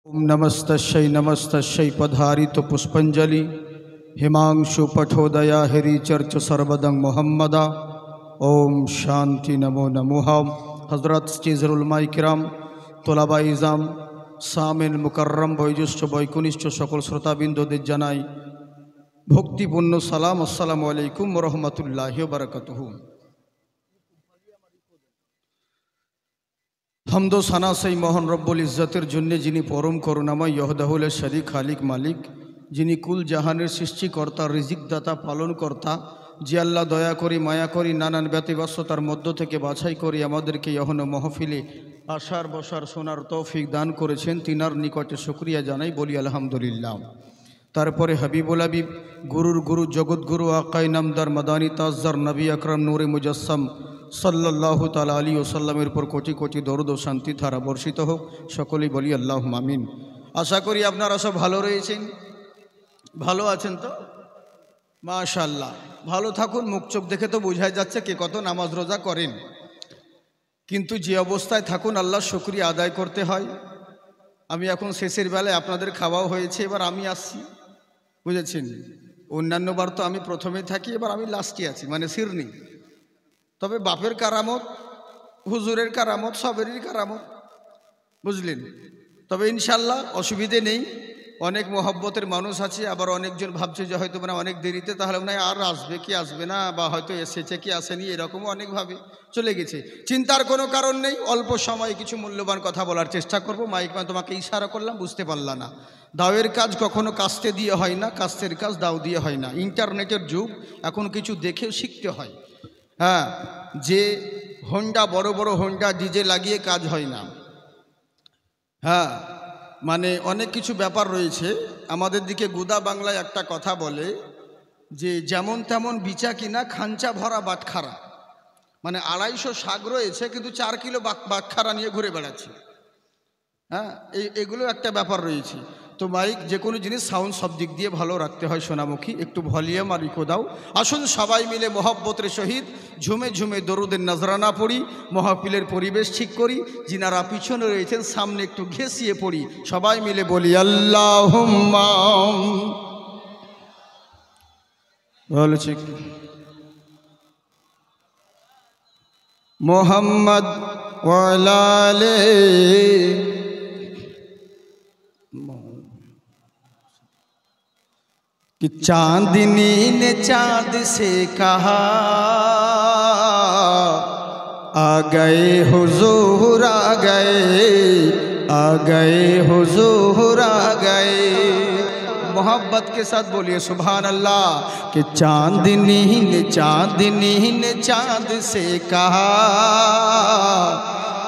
ओम नमस्तश्यै नमस्तश्यै पधारित पुष्पंजलि हिमांशु पठोदया हरिचर्च सर्वदंग मोहम्मदा। ओम शांति नमो नमः। हजरत स्टीजरुलमाई किराम तोलाबा इजाम सामिन मुकर्रम बयोज्येष्ठ बयकनिष्ठ सकल श्रोताबिंदुদের জানাই ভক্তিপূর্ণ সালাম। আসসালামু আলাইকুম ওয়া রাহমাতুল্লাহি ওয়া বারাকাতুহু। हमदो सना सही मोहन रब्बुल इज्जतेर जन्य जिनी परम करुणामय यहदाहुल शरीक खालिक मालिक जिनी कुल जहानेर सृष्टिकर्ता रिजिकदाता पालनकर्ता जे आल्लाह दया करी माया करी नानान व्यतिव्यस्ततार मध्य थेके बाछाई करी आमादेरके यहन महफिले आसार बसार शोनार तौफिक दान करेछेन तिनार निकटे शुक्रिया जानाई बोली आलহামদুলিল্লাহ। तारपरे हबीबुल हबीब गुरुर गुरु जगत गुरु आकाई नामदार मदानी ताजदार नबी अकरम नूरे मुजस्सम सल्लल्लाहु ताला अलैहि वसल्लमेर पर कोटि कोटि दरुद ओ शांति धारा बर्षित होक। सकलेई बोली आल्लाहुम्मा आमीन। आशा करी आपनारा सब भालो रयेछेन, भालो आछेन तो माशाल्लाह। भालो थाकुन, मुख चोख देखे तो बोझाई जाच्छे के कत नामाज रोजा करेन, किन्तु जे अवस्थाय थाकुन आल्लाहर शुक्रिया आदाय करते हय। आमी एखन शेषेर बेलाय आपनादेर खाওয়াও হয়েছে, एबार आमी आसছি, बुझेছেন। अन्यान्य बार तो आमी प्रथमेই থাকি, एबार आमी लास्टे आছি, माने सिरनी। तबे बापेर कारामत, हुजूरेर कारामत, सबेरই कारामत, बुझलेन। तबे इनशाल्लाह असुविधे नेই। अनेक मोहब्बतेर मानुष आछे, आबार अनेकजन भाबछे जे हयतो माने अनेक देरिते ताहले मने आर आसबे कि आसबे ना, बा हयतो एसेছে कि आसेনি, एरকমও अनेक भावे चले गेছে। चिंतार कोनो कारण नेই। अल्प समय किछु मूल्यवान कथा बोलार चेष्टा करब। माइक में तोमाके इशारा करलाम, बुझते पारला ना। दाওয়ের কাজ কখনো কাস্তে দিয়ে হয় না, কাস্তের কাজ দাও দিয়ে হয় না। ইন্টারনেটের যুগ, এখন কিছু দেখেও শিখতে হয়। हाँ, जे होंडा बड़ो बड़ो होंडा डीजे लागिए काज हय ना। हाँ, माने अनेक किछु ब्यापार रयेछे। आमादेर दिके गुदा बांगलाय एकटा कथा बोले जे जेमन तेमन बिचा किना खांचा भरा बाटखारा। माने 250 शाक रयेछे किन्तु 4 किलो बाटखारा निये घुरे बेड़ाচ্ছে। हाँ, एगुलो एकटा ब्यापार रयेछे। तो माइक जे कोनो जिनिस साउंड सब दिक दिए भालो रखते हैं सोनामुखी। एकटू भलिউম और इको दाओ। आसुन सबाई मिले मोहब्बतेर सहित झुमे झुमे दरुदेर नजराना पड़ी, महफिलेर परिवेश ठीक करी। जिनारा पिछने रयेछेन सामने एकटू घेसिए पड़ी। सबाई मिले बोली आल्लाहुम्मा बोलेছি मोहम्मद वा अला आले कि चांदनी ने चांद से कहा आ गए हुजूर आ गए हुजूर आ गए। मोहब्बत के साथ बोलिए सुभान अल्लाह। कि चांदनी ने चांद से कहा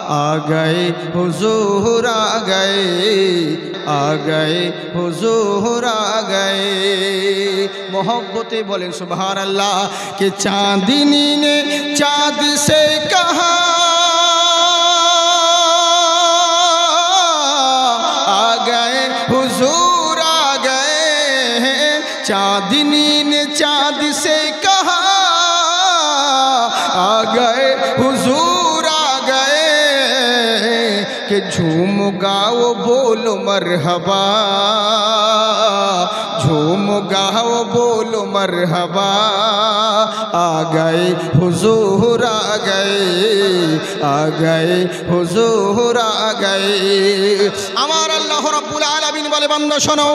आ गए हुजूर आ गए हुजूर आ गए। मोहब्बते बोलें सुभान अल्लाह। कि चांदनी ने चांद से कहा आ गए हुजूर आ गए। चांदनी ने चांद से कहा आ गए हुजूर आ गए। कि झूम गाओ बोलो मरहबा, झूम गाओ बोलो मरहबा। आ गए हुजूर आ गए हुजूर आ गए। आमार आल्लाह रब्बुल आलामीन बोले बाন্দা শোনো,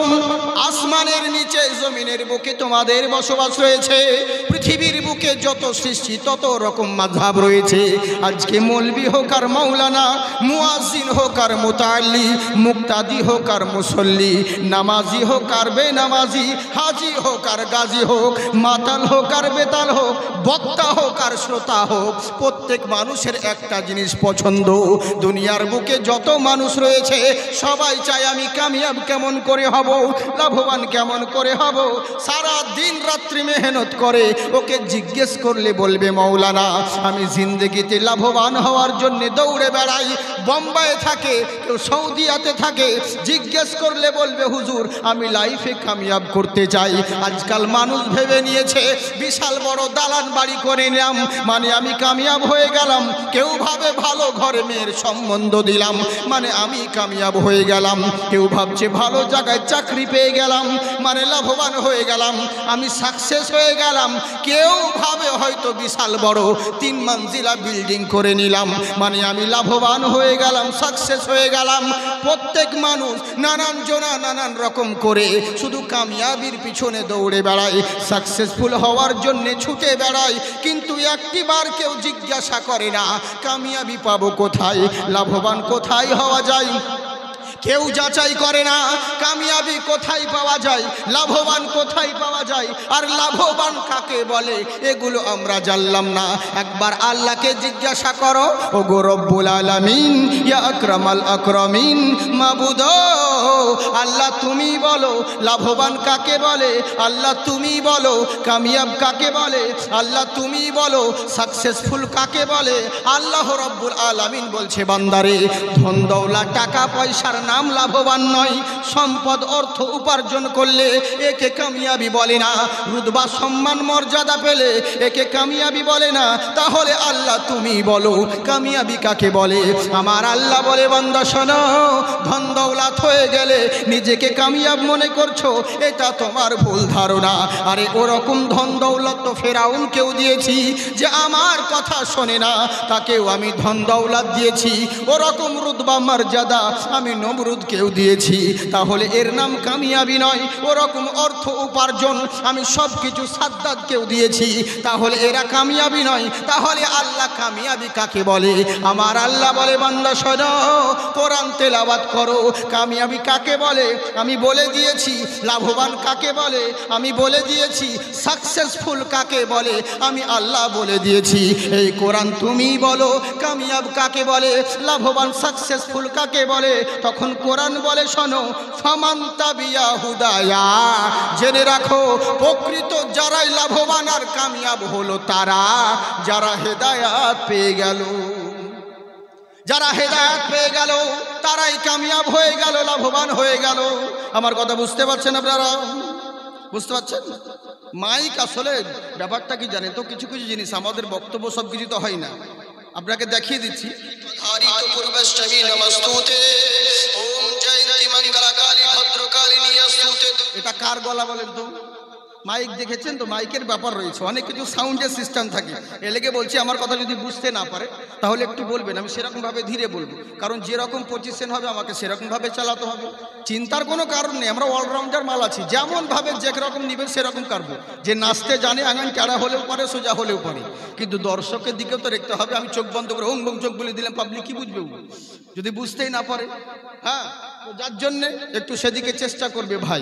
আসমানের নিচে জমিনের বুকে তোমাদের বসবাস রয়েছে। পৃথিবীর বুকে যত সৃষ্টি তত রকম মাযহাব রয়েছে। আজকে মৌলভী হোক আর মাওলানা, মুয়াজ্জিন হোক আর মুতাআল্লি, মুক্তাদি হোক আর মুসল্লি, নামাজি হোক আর বেনামাজি, হাজি হোক আর গাজী হোক, মাতাল হোক আর বেতাল হোক, বক্তা হোক আর শ্রোতা হোক, প্রত্যেক মানুষের একটা জিনিস পছন্দ। দুনিয়ার বুকে যত মানুষ রয়েছে সবাই চায় আমি কামিয়াব কামিয়াব কেমন করে হব, লাভবান কেমন করে হব, সারা দিন রাত্রি মেহনত করে ওকে জিজ্ঞেস করলে বলবে মৌলানা আমি জিন্দেগিতে লাভবান হওয়ার জন্য দৌড়ে বেড়াই, বোম্বাইয়ে থাকে কেউ সৌদিয়াতে থাকে, জিজ্ঞেস করলে বলবে হুজুর আমি লাইফে কামিয়াব করতে চাই। আজকাল মানুষ ভেবে নিয়েছে বিশাল বড় দালান বাড়ি করে নিলাম মানে আমি কামিয়াব হয়ে গেলাম, কেউ ভাবে ভালো ঘরে মেয়ের সম্বন্ধ দিলাম মানে আমি কামিয়াব হয়ে গেলাম, কেউ ভাবছে ভালো জায়গায় চাকরি পেয়ে গেলাম মানে লাভবান হয়ে গেলাম, আমি সাকসেস হয়ে গেলাম, কেউ ভাবে হয়তো বিশাল বড় 3 মঞ্জিলা বিল্ডিং করে নিলাম মানে আমি লাভবান হয়ে গেলাম, সাকসেস হয়ে গেলাম। প্রত্যেক মানুষ নানান জনা নানান রকম করে শুধু কামিয়াবির পিছনে দৌড়ে বেড়ায়, সাকসেসফুল হওয়ার জন্য ছুটে বেড়ায়, কিন্তু একটিবার কেউ জিজ্ঞাসা করে না কামিয়াবি পাবো কোথায়, লাভবান কোথায় হওয়া যায়। কেউ যাচাই করে না কামিয়াবি কোথায় পাওয়া যায়, লাভবান কোথায় পাওয়া যায়, আর লাভবান কাকে বলে এগুলো আমরা জানলাম না। একবার আল্লাহকে জিজ্ঞাসা করো, ও গো রব্বুল আলামিন ইয়া আকরামাল আকরামিন, মাবুদ আল্লাহ তুমি বলো লাভবান কাকে বলে, আল্লাহ তুমি বলো কামিয়াব কাকে বলে, আল্লাহ তুমি বলো সাকসেসফুল কাকে বলে। আল্লাহ রব্বুল আলামিন বলছে বান্দারে ধন দৌলত টাকা পয়সার নাম লাভবান নয়, সম্পদ অর্থ উপার্জন করলে একে কামিয়াবি বলে না, রুতবা সম্মান মর্যাদা পেলে একে কামিয়াবি বলে না, তাহলে আল্লাহ তুমি বলো কামিয়াবি কাকে বলে। আমার আল্লাহ বলে বান্দা শোনো, ধন দৌলত হয়ে গেলে নিজেকে কামিয়াব মনে করছো এটা তোমার ভুল ধারণা। আরে ওরকম ধন দৌলত তো ফেরাউনকেও দিয়েছি যে আমার কথা শোনে না, তাকেও আমি ধন দৌলত দিয়েছি, ওরকম রুতবা মর্যাদা আমি নমরুদকেও দিয়েছি, তাহলে এর নাম কামিয়াবি নয়। ওরকম অর্থ উপার্জন আমি সব কিছু সাদ্দাতকেও দিয়েছি, তাহলে এরা কামিয়াবি নয়। তাহলে আল্লাহ কামিয়াবি কাকে বলে? আমার আল্লাহ বলে বান্দা শোনো, কোরআন তেলাওয়াত করো, কামিয়াবি কাকে বলে আমি বলে দিয়েছি, লাভবান কাকে বলে আমি বলে দিয়েছি, সাকসেসফুল কাকে বলে আমি আল্লাহ বলে দিয়েছি। এই কোরআন তুমি বলো কামিয়াব কাকে বলে, লাভবান সাকসেসফুল কাকে বলে। তখন কোরআন বলে শোনো, ফামান তাবিয়া হুদায়া, জেনে রাখো প্রকৃত যারাই লাভবান আর কামিয়াব হলো তারা যারা হেদায়াত পেয়ে গেল, যারা হেদায়াত পেয়ে গেল তারাই কামিয়াব হয়ে গেল, লাভবান হয়ে গেল। আমার কথা বুঝতে পারছেন আপনারা? বুঝতে পারছেন? মাইক আসলে ব্যাপারটা কি জানেন তো, কিছু কিছু জিনিস আমাদের বক্তব্য সব কিছু তো হয় না, আপনাকে দেখিয়ে দিচ্ছি। এটা কার গলা বলেন তো? মাইক দেখেছেন তো, মাইকের ব্যাপার রয়েছে, অনেক কিছু সাউন্ডের সিস্টেম থাকে। এলেগে বলছি আমার কথা যদি বুঝতে না পারে তাহলে একটু বলবেন, আমি সেরকমভাবে ধীরে বলবো, কারণ যেরকম পজিশন হবে আমাকে সেরকমভাবে চালাতে হবে। চিন্তার কোনো কারণ নেই, আমরা অলরাউন্ডার মাল আছি, যেমনভাবে যেরকম নেবেন সেরকম কাটবো। যে নাচতে জানে আঙান টাড়া হলেও পারে, সোজা হলেও পারে, কিন্তু দর্শকের দিকেও তো দেখতে হবে। আমি চোখ বন্ধ করে হুম চোখ বলে দিলাম, পাবলিক কি বুঝবে যদি বুঝতেই না পারে? হ্যাঁ, যার জন্যে একটু সেদিকে চেষ্টা করবে ভাই,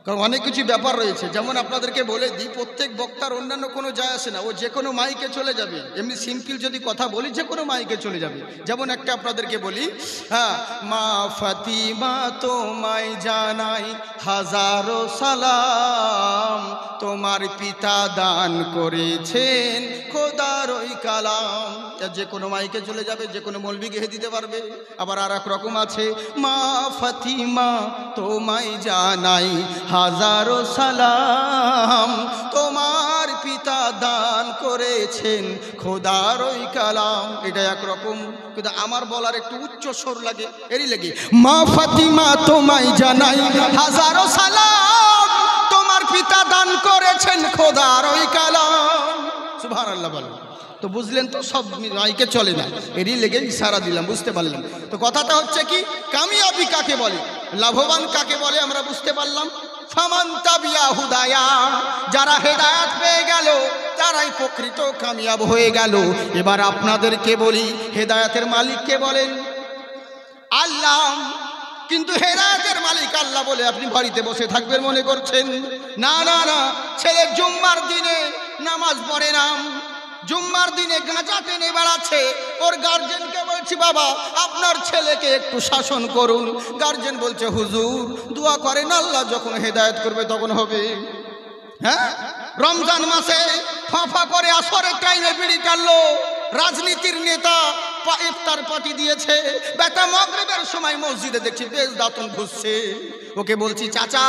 কারণ অনেক কিছু ব্যাপার রয়েছে। যেমন আপনাদেরকে বলে দিই, প্রত্যেক বক্তার অন্যান্য কোনো যায় আসে না, ও যে কোনো মাইকে চলে যাবে। এমনি সিম্পল যদি কথা বলি যে কোনো মাইকে চলে যাবে। যেমন একটা আপনাদেরকে বলি, হ্যাঁ, মা ফাতিমা তোমায় জানাই হাজারো সালাম, তোমার পিতা দান করেছেন খোদার ওই কালাম। যে কোনো মাইকে চলে যাবে, যে কোনো মৌলবি গেয়ে দিতে পারবে। আবার আর এক রকম আছে, মা ফাতিমা তোমায় জানাই হাজারো সালাম, তোমার পিতা দান করেছেন খোদার ওই কালাম। এটা একরকম, কিন্তু আমার বলার একটু উচ্চ স্বর লাগে, এরই লাগে মা ফাতিমা তোমায় জানাই হাজারো সালাম, তোমার পিতা দান করেছেন খোদার ওই কালাম। সুবহানাল্লাহ বলেন তো, বুঝলেন তো? সব মাইকে চলে না, এরই লেগে ইশারা দিলাম, বুঝতে পারলাম তো? কথাটা হচ্ছে কি, কামিয়াবি কাকে বলে, লাভবান কাকে বলে আমরা বুঝতে পারলাম। ফামান তাবিয়া হুদায়া, যারা হেদায়েত পেয়ে গেল তারাই প্রকৃত কামিয়াব হয়ে গেল। এবার আপনাদেরকে বলি, হেদায়েতের মালিক কে বলেন? আল্লাহ। কিন্তু হেদায়েতের মালিক আল্লাহ বলে আপনি বাড়িতে বসে থাকবেন মনে করছেন? না না না, ছেলে জুম্মার দিনে নামাজ পড়ে না, জুম্মার দিনে গাঁজা টেনে বেড়াচ্ছে, ওর গার্জেনকে বলছি বাবা আপনার ছেলেকে একটু শাসন করুন। গার্জেন বলছে হুজুর দোয়া করেন আল্লাহ যখন হেদায়েত করবে তখন হবে। হ্যাঁ, রমজান মাসে ফাঁফা করে আসরের টাইমে বিড়ি টানলো, রাজনীতির নেতা ইফতার পার্টি দিয়েছে, বেটা মাগরিবের সময় মসজিদে দেখছি বেশ দাঁতন ঘুষছে। ওকে বলছি চাচা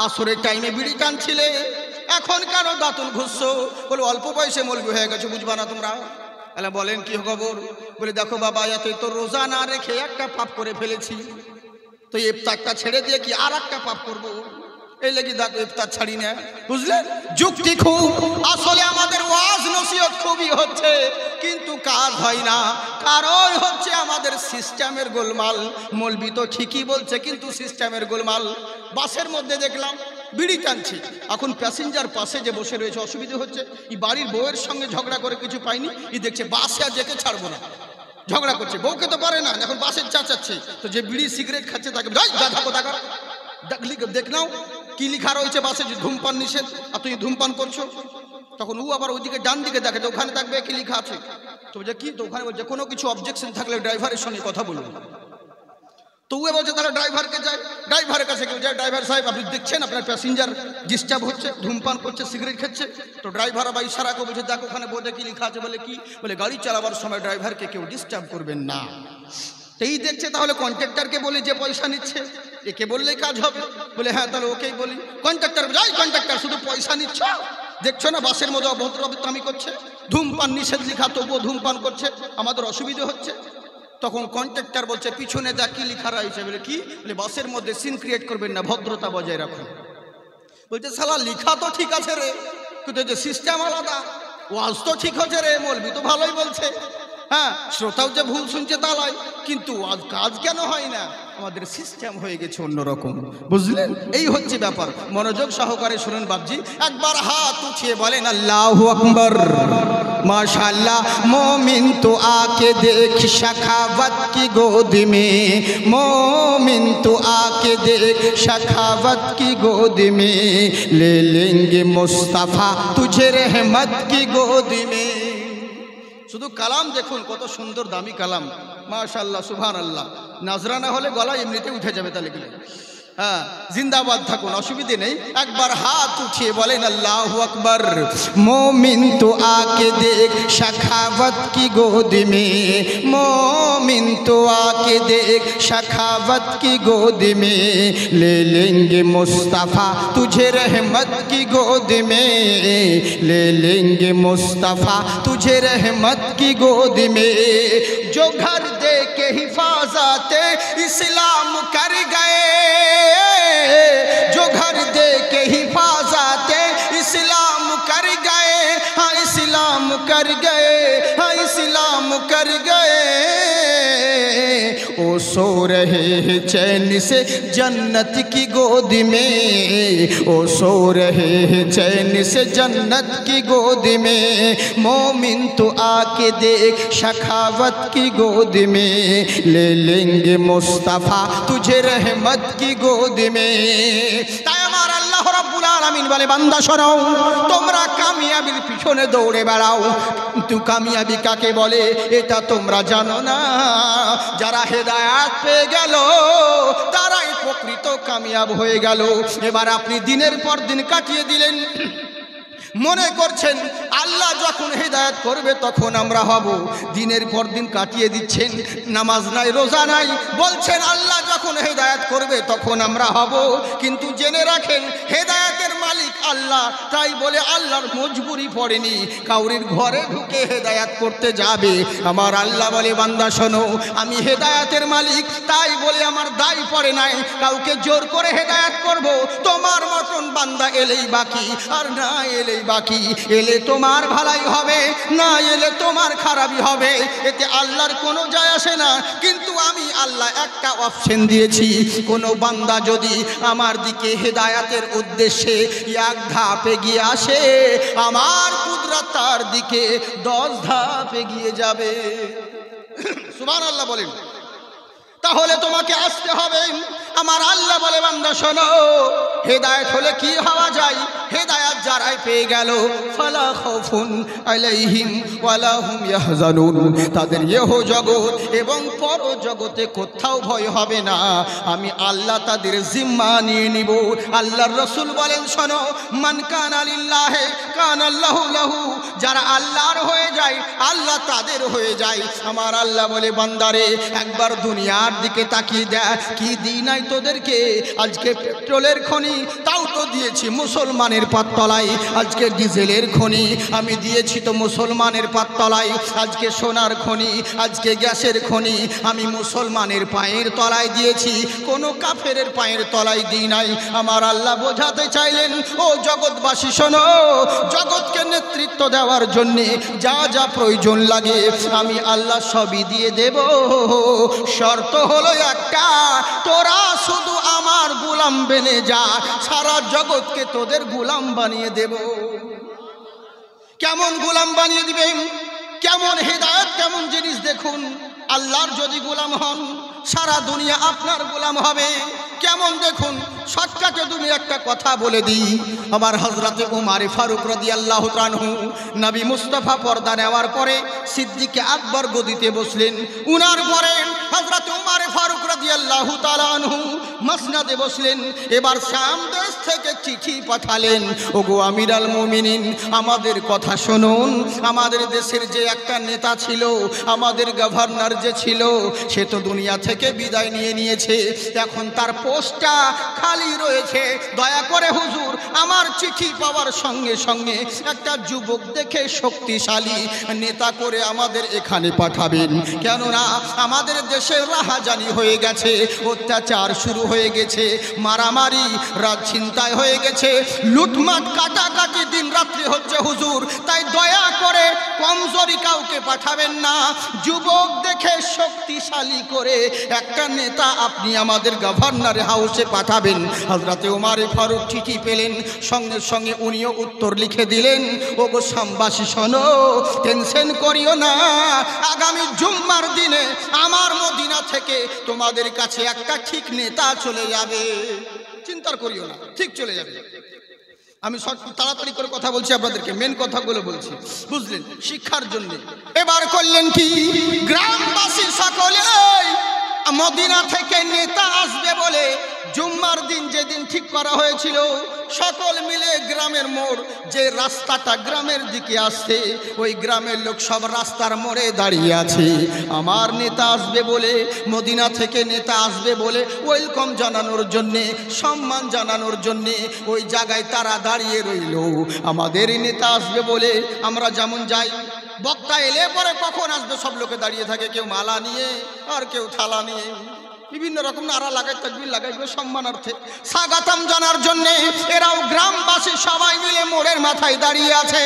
আসরের টাইমে বিড়ি টানছিলে, এখন কেন দাঁতন ঘুষছো? বলে অল্প বয়সে মৌলবি হয়ে গেছে, বুঝবা না তোমরা। তাহলে বলেন কি খবর? বলে দেখো বাবা এতে তো রোজা না রেখে একটা পাপ করে ফেলেছি, তো ইফতারটা ছেড়ে দিয়ে কি আর একটা পাপ করবো, এই লাগি দেখো ইফতার ছাড়ি না। বুঝলেন? যুক্তি খুব, আসলে আমাদের ওয়াজ নসিহত খুবই হচ্ছে কিন্তু কাজ হয় না, কারণ হচ্ছে আমাদের সিস্টেমের গোলমাল। মৌলবি তো ঠিকই বলছে কিন্তু সিস্টেমের গোলমাল। বাসের মধ্যে দেখলাম বিড়ি টানছে, এখন প্যাসেঞ্জার পাশে যে বসে রয়েছে অসুবিধা হচ্ছে, এই বাড়ির বউয়ের সঙ্গে ঝগড়া করে কিছু পাইনি, এই দেখছে বাসে আর যেতে ছাড়বো না, ঝগড়া করছে, বউকে তো পারে না, এখন বাসে চাচাচ্ছে, তো যে বিড়ি সিগারেট খাচ্ছে তাকে দেখ নাও কি লেখা রয়েছে বাসে যে ধূমপান নিষেধ, আর তুমি ধূমপান করছো। তখন ও আবার ওইদিকে ডান দিকে দেখে, ওখানে দেখবে কি লেখা আছে, তো বলছে কি, তো ওখানে বলছে কোনো কিছু অবজেকশন থাকলে ড্রাইভারের সঙ্গে কথা বলুন। তো ও বলছে তাহলে ড্রাইভারকে যায়, ড্রাইভারের কাছে কেউ যায়, ড্রাইভার সাহেব আপনি দেখছেন আপনার প্যাসেঞ্জার ডিস্টার্ব হচ্ছে, ধূমপান করছে, সিগারেট খাচ্ছে। তো ড্রাইভার আবার ইশারাকে বলছে দেখ ওখানে বোর্ডে কি লেখা আছে। বলে কি? বলে গাড়ি চালাবার সময় ড্রাইভারকে কেউ ডিস্টার্ব করবেন না। এই দেখছে তাহলে কন্ট্রাক্টরকে বলি যে পয়সা নিচ্ছে, একে বললেই কাজ হবে। বলে হ্যাঁ তাহলে ওকেই বলি। কন্ট্রাক্টর যাই, কন্ট্রাক্টর শুধু পয়সা নিচ্ছ, দেখছো না বাসের মধ্যে অভদ্রামি করছে, ধূমপান নিষেধ লেখা তবুও ধূমপান করছে, আমাদের অসুবিধা হচ্ছে। তখন কন্ট্রাক্টর বলছে পিছনে দেখ কি লেখা রয়েছে। বলে কি? বলে বাসের মধ্যে সিন ক্রিয়েট করবেন না, ভদ্রতা বজায় রাখুন। বলছে শালা লেখা তো ঠিক আছে রে, কিন্তু যে সিস্টেম আলাদা, ওয়াজ তো ঠিক হচ্ছে রে, মৌলবি তো ভালোই বলছে, হ্যাঁ শ্রোতাও যে ভুল শুনছে তা নয়, কিন্তু আজ কাজ কেন হয় না? আমাদের সিস্টেম হয়ে গেছে অন্যরকম। বুঝলেন? এই হচ্ছে ব্যাপার। মনোযোগ সহকারে শুনুন বাপজি, একবার হাত উঠিয়ে বলেন আল্লাহু আকবার। माशाअल्लाह मोमिन तो आके देख शखावत की गोद में, मोमिन तो आके देख शखावत की गोद में, ले लेंगे मुस्तफ़ा तुझे रहमत की गोद में। শুধু কালাম দেখুন কত সুন্দর দামি কালাম, মাশাআল্লাহ সুবহানাল্লাহ। নাজরানা হলে গলা এমনিতে উঠে যাবে, তাহলে গেলে হ্যাঁ জিন্দাবাদ থাকুন, অসুবিধে নেই। একবার হাত উঠিয়ে বলেন আল্লাহু আকবার। मोमिन तो आके देख शखावत की गोद में, मोमिन तो आके देख शखावत की गोद में, ले लेंगे मुस्तफ़ा तुझे रहमत की गोद में, ले लेंगे मुस्तफ़ा तुझे रहमत की गोद में। जो घर दे के हिफाजत इस्लाम कर गए, जो घर दे के हिफाजत इस्लाम कर गए, हाँ इस्लाम कर गए, हाँ इस्लाम कर गए, ओ सो रहे हैं चैन से जन्नत की गोद में, ओ सो रहे हैं चैन से जन्नत की गोद में, मोमिन तो आके देख शखावत की गोद में, ले लेंगे मुस्तफ़ा तुझे रहमत की गोद में। তাই আমার আল্লাহ রাব্বুল আলামিন বলে বান্দা শোনো, তোমরা কামিয়াবির পিছনে দৌড়ে বেড়াও, কিন্তু কামিয়াবি কাকে বলে এটা তোমরা জানো না। যারা হেদায়েত পেয়ে গেল তারাই প্রকৃত কামিয়াব হয়ে গেল। এবার আপনি দিনের পর দিন কাটিয়ে দিলেন, মনে করছেন আল্লাহ যখন হেদায়েত করবে তখন আমরা হব, দিনের পর দিন কাটিয়ে দিচ্ছেন, নামাজ নাই রোজা নাই, বলছেন আল্লাহ যখন হেদায়েত করবে তখন আমরা হব। কিন্তু জেনে রাখেন হেদায়েতের মালিক আল্লাহ, তাই বলে আল্লাহর মজবুরি পড়েনি কাউরির ঘরে ঢুকে হেদায়েত করতে যাবে। আমার আল্লাহ বলে বান্দা শোনো, আমি হেদায়েতের মালিক, তাই বলে আমার দায় পড়ে নাই কাউকে জোর করে হেদায়েত করব। তোমার মতন বান্দা এলেই বাকি, আর না এলে বাকি, এলে তোমার ভালাই হবে, না এলে তোমার খারাপই হবে, এতে আল্লাহর কোনো যায় আসে না। কিন্তু আমি আল্লাহ একটা অপশন দিয়েছি, কোনো বান্দা যদি আমার দিকে হেদায়েতের উদ্দেশ্যে এক ধাপ এগিয়ে আসে, আমার কুদরত তার দিকে 10 ধাপ এগিয়ে যাবে। সুবহানাল্লাহ বলেন। তাহলে তোমাকে আসতে হবে, আমার আল্লাহ বলে বান্দা শোনো, হেদায়েত হলে কি হওয়া যায়? হেদায়েত যারাই পেয়ে গেল ফালা খাউফুন আলাইহিম ওয়ালা হুম ইয়াহজানুন, তাদের ইহ জগৎ এবং পর জগতে কোথাও ভয় হবে না। আমি আল্লাহ তাদের জিম্মা নিয়ে নিব। আল্লাহর রাসূল বলেন শোনো, মান কানা লিল্লাহি কানা আল্লাহু লাহু, যারা আল্লাহর হয়ে যায় আল্লাহ তাদের হয়ে যায়। আমার আল্লাহ বলে বান্দারে একবার দুনিয়ার দিকে তাকিয়ে দেখ, কি দিই নাই তোদেরকে? আজকে পেট্রোলের খনি তাও তো দিয়েছি মুসলমানের পাততলায়, আজকে ডিজেলের খনি আমি দিয়েছি তো মুসলমানের পাততলায়, আজকে সোনার খনি আজকে গ্যাসের খনি আমি মুসলমানের পায়ের তলায় দিয়েছি, কোনো কাফেরের পায়ের তলায় দিই নাই। আমার আল্লাহ বোঝাতে চাইলেন, ও জগৎবাসী শোনো, জগৎকে নেতৃত্ব দেওয়ার জন্যে যা যা প্রয়োজন লাগে আমি আল্লাহ সবই দিয়ে দেব। শর্ত হলো একটা, তোরা শুধু আমার গোলাম বেনে যা, সারা জগৎকে তোদের গোলাম বানিয়ে দেব। কেমন গোলাম বানিয়ে দিবেন? কেমন হেদায়েত, কেমন জিনিস দেখুন। আল্লাহর যদি গোলাম হন সারা দুনিয়া আপনার গোলাম হবে। কেমন দেখুন, শর্টকাটে তুমি একটা কথা বলে দিই। আমার হযরতে উমর ফারুক রাদিয়াল্লাহু তাআলা আনহু, নবী মুস্তাফা পর্দা নেওয়ার পরে সিদ্দিকে আকবর গদিতে বসলেন, উনার পরে হযরতে উমর ফারুক রাদিয়াল্লাহু তাআলা আনহু মাসনাদে বসলেন। এবার শাম দেশ থেকে চিঠি পাঠালেন, ওগো আমিরাল মুমিনিন আমাদের কথা শুনুন, আমাদের দেশের যে একটা নেতা ছিল, আমাদের গভর্নর যে ছিল, সে তো দুনিয়া থেকে বিদায় নিয়ে নিয়েছে, এখন তার পোস্টটা খালি রয়েছে। দয়া করে হুজুর আমার চিঠি পাওয়ার সঙ্গে সঙ্গে একটা যুবক দেখে শক্তিশালী নেতা করে আমাদের এখানে পাঠাবেন, কেননা আমাদের দেশের রাহাজানি হয়ে গেছে, অত্যাচার শুরু হয়ে গেছে, মারামারি রাত ছিনতাই হয়ে গেছে, লুটমাট কাটাকাটি দিন রাত্রি হচ্ছে হুজুর, তাই দয়া করে কমজোরি কাউকে পাঠাবেন না, যুবক দেখে শক্তিশালী করে একটা নেতা আপনি আমাদের গভর্নর হাউসে পাঠাবেন। হযরতে উমর ফারুক চিঠি পেলেন, সঙ্গে সঙ্গে উনিও উত্তর লিখে দিলেন, ওগো শামবাসী শোনো, টেনশন করিও না, আগামী জুম্মার দিনে আমার মদিনা থেকে তোমাদের কাছে একটা ঠিক নেতা চলে যাবে, চিন্তা করিও না, ঠিক চলে যাবে। আমি তাড়াতাড়ি করে কথা বলছি, আপনাদেরকে মেন কথাগুলো বলছি, বুঝলেন, শিক্ষার জন্য। এবার করলেন কি, গ্রামবাসী সকলে মদিনা থেকে নেতা আসবে বলে জুম্মার দিন যেদিন ঠিক করা হয়েছিল, সকল মিলে গ্রামের মোড়, যে রাস্তাটা গ্রামের দিকে আসছে, ওই গ্রামের লোক সব রাস্তার মোড়ে দাঁড়িয়ে আছে। আমার নেতা আসবে বলে, মদিনা থেকে নেতা আসবে বলে ওয়েলকাম জানানোর জন্যে, সম্মান জানানোর জন্যে ওই জায়গায় তারা দাঁড়িয়ে রইল। আমাদের নেতা আসবে বলে আমরা যেমন যাই, বক্তা এলে পরে কখন আসবে সব লোকে দাঁড়িয়ে থাকে, কেউ মালা নিয়ে আর কেউ থালা নিয়ে, বিভিন্ন রকম নারা লাগাই, তাকবীর লাগাইবে সম্মানার্থে, স্বাগতম জানার জন্যে। এরাও গ্রামবাসী সবাই মিলে মোড়ের মাথায় দাঁড়িয়ে আছে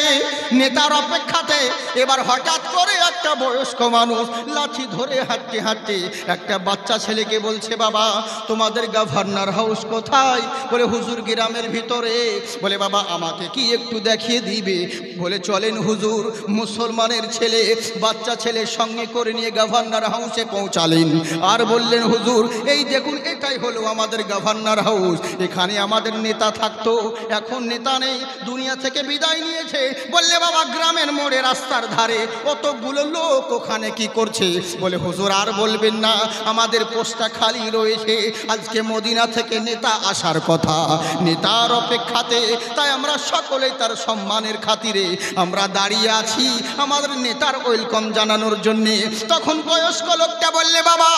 নেতার অপেক্ষাতে। এবার হঠাৎ করে একটা বয়স্ক মানুষ লাঠি ধরে হাঁটতে হাঁটতে একটা বাচ্চা ছেলেকে বলছে, বাবা তোমাদের গভর্নর হাউস কোথায়? বলে হুজুর গ্রামের ভিতরে। বলে বাবা আমাকে কি একটু দেখিয়ে দিবে? বলে চলেন হুজুর। মুসলমানের ছেলে, বাচ্চা ছেলে সঙ্গে করে নিয়ে গভর্নর হাউসে পৌঁছালেন, আর বললেন হুজুর এই দেখুন এটাই হলো আমাদের গভর্নর হাউস, এখানে আমাদের নেতা থাকতো, এখন নেতা নেই, দুনিয়া থেকে বিদায় নিয়েছে। বললে বাবা গ্রামের মোড়ে রাস্তার ধারে অতগুলো লোক ওখানে কি করছে? বলে হুজুর আর বলবেন না, আমাদের পোস্টটা খালি রয়েছে, আজকে মদিনা থেকে নেতা আসার কথা, নেতার অপেক্ষাতে, তাই আমরা সকলেই তার সম্মানের খাতিরে আমরা দাঁড়িয়ে আছি আমাদের নেতার ওয়েলকাম জানানোর জন্যে। তখন বয়স্ক লোকটা বললে বাবা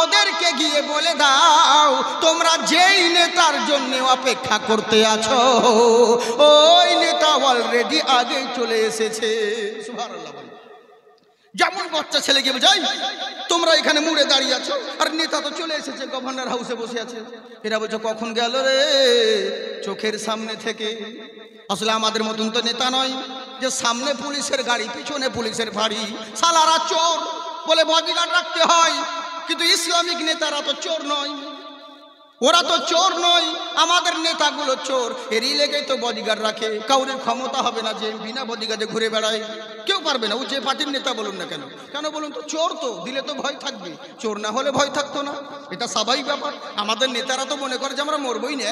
ওদেরকে গিয়ে বলে দাও তোমরা যেই নেতার জন্য অপেক্ষা করতে আছো ওই নেতা অলরেডি আগে চলে এসেছে। সুবহানাল্লাহ। যেমন বাচ্চা ছেলেকে বোঝাই, তোমরা এখানে মুড়ে দাঁড়িয়ে আছো আর নেতা তো চলে এসেছে, গভর্নর হাউসে বসে আছে। এরা বলছে কখন গেল রে? চোখের সামনে থেকে। আসলে আমাদের মতন তো নেতা নয় যে সামনে পুলিশের গাড়ি পিছনে পুলিশের ভারী, সালারা চোর বলে বডিগার্ড রাখতে হয়, কিন্তু ইসলামিক নেতারা তো চোর নয়, ওরা তো চোর নয়, আমাদের নেতাগুলো চোর। এরই লেগেই তো বডিগার্ড রাখে, কাউরের ক্ষমতা হবে না যে বিনা বডিগার্ডে ঘুরে বেড়ায়। কেউ পারবে না, ও যে পার্টির নেতা বলুন না কেন। কেন বলুন তো? চোর তো, দিলে তো ভয় থাকবে, চোর না হলে ভয় থাকতো না, এটা স্বাভাবিক ব্যাপার। আমাদের নেতারা তো মনে করে যে আমরা মরবই না,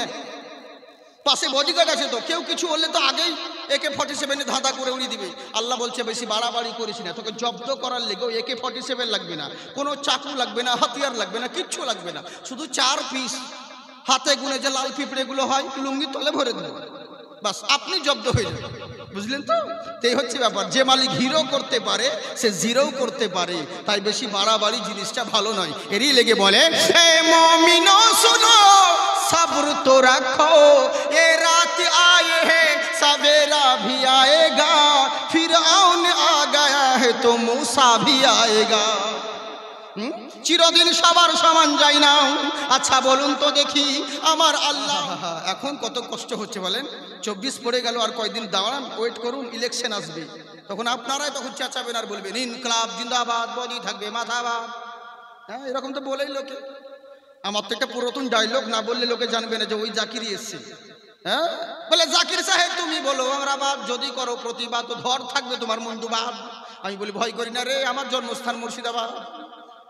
পাশে বডিগার্ড আছে তো, কেউ কিছু হলে তো আগেই AK-47 ধাঁধা করে উড়িয়ে দিবে। আল্লাহ বলছে বেশি বাড়াবাড়ি করিস না, তোকে জব্দ করার লেগেও AK-47 লাগবে না, কোনো চাকু লাগবে না, হাতিয়ার লাগবে না, কিচ্ছু লাগবে না, শুধু 4 পিস হাতে গুনে যে লাল পিঁপড়েগুলো হয় লুঙ্গি তলে ভরে দেবো, বাস আপনি জব্দ হয়ে যাবেন। বুঝলেন তো? এই হচ্ছে ব্যাপার। যে মালিক হিরো করতে পারে সে জিরো করতে পারে, তাই বেশি বাড়াবাড়ি জিনিসটা ভালো নয়। এরই লেগে বলে এ মুমিনো सुनो सब्र तो रखो, ये रात आए है सवेरा भी आएगा, फिरऔन आ गया है तो मूसा भी आएगा। চিরদিন সবার সমান যায় না। আচ্ছা বলুন তো দেখি আমার আল্লাহ, এখন কত কষ্ট হচ্ছে বলেন। 24 পড়ে গেল, আর কয়দিন দাঁড়ান, ওয়েট করুন, ইলেকশন আসবে, তখন আপনারাই তখন চেঁচাবেন আর বলবেন ইনকলাব জিন্দাবাদ, বডি থাকবে মাথাবাদ। হ্যাঁ, এরকম তো বলেই লোকে। আমার তো একটা পুরাতন ডায়লগ, না বললে লোকে জানবে না যে ওই জাকিরই এসছে। হ্যাঁ, বলে জাকির সাহেব তুমি বলো আমরা বাদ, যদি করো প্রতিবাদ তো ধর থাকবে তোমার মন্দুবাদ। আমি বলি ভয় করি না রে, আমার জন্মস্থান মুর্শিদাবাদ।